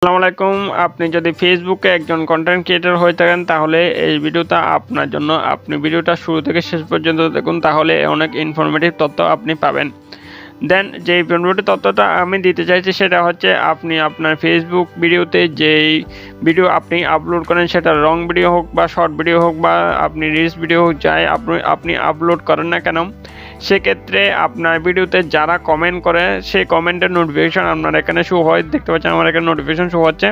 আসসালামু আলাইকুম। আপনি যদি ফেসবুকে একজন কন্টেন্ট ক্রিয়েটর হয়ে থাকেন তাহলে এই ভিডিওটা আপনার জন্য। আপনি ভিডিওটা শুরু থেকে শেষ পর্যন্ত দেখুন, তাহলে অনেক ইনফরমেটিভ তথ্য আপনি পাবেন। দেন যে ইনফরমেটিভ তথ্যটা আমি দিতে চাইছি সেটা হচ্ছে, আপনি আপনার ফেসবুক ভিডিওতে যেই ভিডিও আপনি আপলোড করেন, সেটা লং ভিডিও হোক বা শর্ট ভিডিও হোক বা আপনি রিলস ভিডিও হোক, যাই আপনি আপলোড করেন না কেন, সেক্ষেত্রে আপনার ভিডিওতে যারা কমেন্ট করে সেই কমেন্টের নোটিফিকেশন আপনার এখানে শো হয়। দেখতে পাচ্ছেন আমার এখানে নোটিফিকেশন শো হচ্ছে।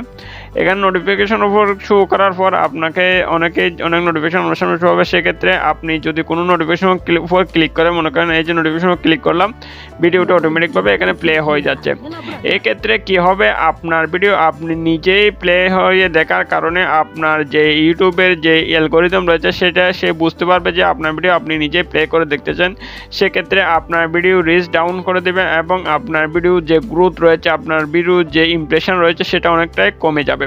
এখানে নোটিফিকেশন উপর শো করার পর আপনাকে অনেক নোটিফিকেশন আমার সামনে শো হবে। সেক্ষেত্রে আপনি যদি কোনো নোটিফিকেশন উপর ক্লিক করে, মনে করেন এই যে নোটিফিকেশন ক্লিক করলাম, ভিডিওটা অটোমেটিকভাবে এখানে প্লে হয়ে যাচ্ছে। এক্ষেত্রে কি হবে, আপনার ভিডিও আপনি নিজেই প্লে হয়ে দেখার কারণে আপনার যে ইউটিউবের যে অ্যালগরিদম রয়েছে সেটা সে বুঝতে পারবে যে আপনার ভিডিও আপনি নিজেই প্লে করে দেখতেছেন। সেক্ষেত্রে আপনার ভিডিও রিচ ডাউন করে দেবে এবং আপনার ভিডিও যে গ্রোথ রয়েছে, আপনার ভিডিও যে ইমপ্রেশন রয়েছে সেটা অনেকটাই কমে যাবে।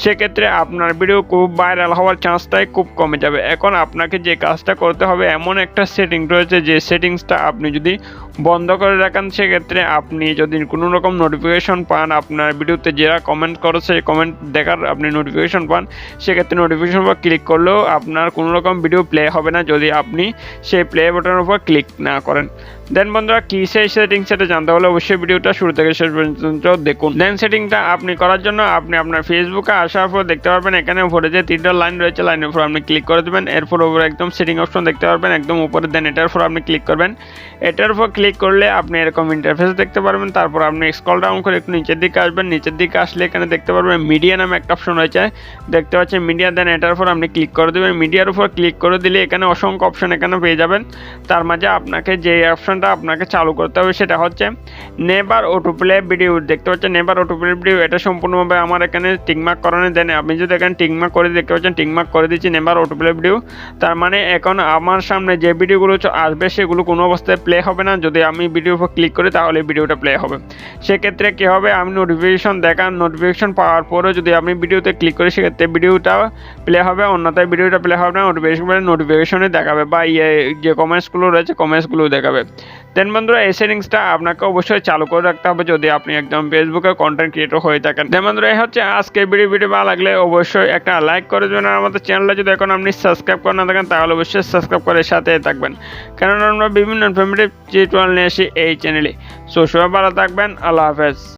সেক্ষেত্রে আপনার ভিডিও খুব ভাইরাল হওয়ার চান্সটাই খুব কমে যাবে। এখন আপনাকে যে কাজটা করতে হবে, এমন একটা সেটিং রয়েছে যে সেটিংসটা আপনি যদি বন্ধ করে রাখেন, সেক্ষেত্রে আপনি যদি কোনো রকম নোটিফিকেশন পান, আপনার ভিডিওতে যারা কমেন্ট করেছে কমেন্ট দেখার আপনি নোটিফিকেশন পান, সেক্ষেত্রে নোটিফিকেশন উপর ক্লিক করলেও আপনার কোনো রকম ভিডিও প্লে হবে না যদি আপনি সেই প্লে বাটনের উপর ক্লিক না করেন। দেন বন্ধুরা, কী সেই সেটিং সেটা জানতে হলে অবশ্যই ভিডিওটা শুরু থেকে শেষ পর্যন্ত দেখুন। দেন সেটিংটা আপনি করার জন্য আপনি আপনার ফেসবুকে আসার পর দেখতে পারবেন এখানে উপরে যে তিনটা লাইন রয়েছে, লাইনের উপর আপনি ক্লিক করে দেবেন। এরপর উপরে একদম সেটিং অপশন দেখতে পারবেন একদম উপরে। দেন এটার উপর আপনি ক্লিক করবেন। এটার উপর ক্লিক করলে আপনি এরকম ইন্টারফেস দেখতে পারবেন। তারপর আপনি স্ক্রল ডাউন করে একটু নিচের দিকে আসবেন। নিচের দিকে আসলে এখানে দেখতে পারবেন মিডিয়া নামে একটা অপশন রয়েছে, দেখতে পাচ্ছেন মিডিয়া। দেন এটার উপর আপনি ক্লিক করে দেবেন। মিডিয়ার উপর ক্লিক করে দিলে এখানে অসংখ্য অপশন এখানে পেয়ে যাবেন। তার মাঝে আপনাকে যে অপশনটা আপনাকে চালু করতে হবে সেটা হচ্ছে নেভার অটোপ্লে ভিডিও। দেখতে পাচ্ছেন নেভার অটোপ্লে ভিডিও, এটা সম্পূর্ণভাবে আমার এখানে টিকমার্ক করানো। দেন আপনি যদি এখানে টিকমার্ক করে দেখতে পাচ্ছেন টিকমার্ক করে দিচ্ছি নেভার অটোপ্লে ভিডিও। তার মানে এখন আমার সামনে যে ভিডিওগুলো আসবে সেগুলো কোনো অবস্থায় প্লে হবে না। যদি আমি ভিডিওর উপর ক্লিক করি তাহলে ভিডিওটা প্লে হবে। সেক্ষেত্রে কী হবে, আমি নোটিফিকেশন পাওয়ার পরেও যদি আমি ভিডিওতে ক্লিক করি সেক্ষেত্রে ভিডিওটা প্লে হবে, অন্যথায় ভিডিওটা প্লে হবে না। নোটিফিকেশনে দেখাবে বা যে কমেন্টসগুলো রয়েছে কমেন্টসগুলো দেখাবে। দেন বন্ধুরা, এই সেটিংসটা আপনাকে অবশ্যই চালু করে রাখতে হবে যদি আপনি একদম ফেসবুকে কন্টেন্ট ক্রিয়েটর হয়ে থাকেন। দেন বন্ধুরা, এই হচ্ছে আজকে ভিডিও ভালো লাগলে অবশ্যই একটা লাইক করে দেবেন। আর আমাদের চ্যানেলে যদি এখন আপনি সাবস্ক্রাইব করে না থাকেন তাহলে অবশ্যই সাবস্ক্রাইব করে সাথে থাকবেন, কারণ আমরা বিভিন্ন ইনফরমেটিভ টিউটোরিয়াল নিয়ে আসি এই চ্যানেলে। সো সবাই ভালো থাকবেন। আল্লাহ হাফেজ।